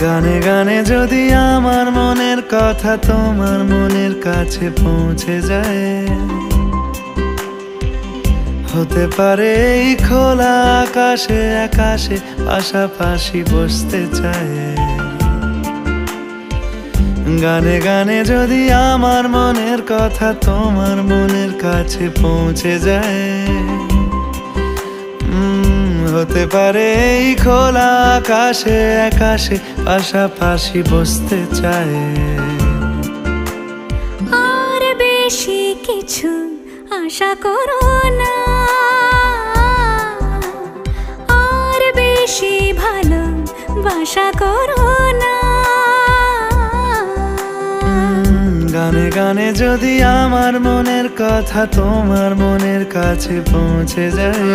গানে গানে যদি আমার মনের কথা তোমার মনের কাছে পৌঁছে যায়, হতে পারে এই খোলা আকাশে আকাশে পাশাপাশি বসতে চায়। গানে গানে যদি আমার মনের কথা তোমার মনের কাছে পৌঁছে যায়, হতে পারে এই খোলা আকাশে আকাশে পাশাপাশি বসতে চায়। আর বেশি কিছু আশা করো না, আর বেশি ভালোবাসা করো না। গানে গানে যদি আমার মনের কথা তোমার মনের কাছে পৌঁছে যায়,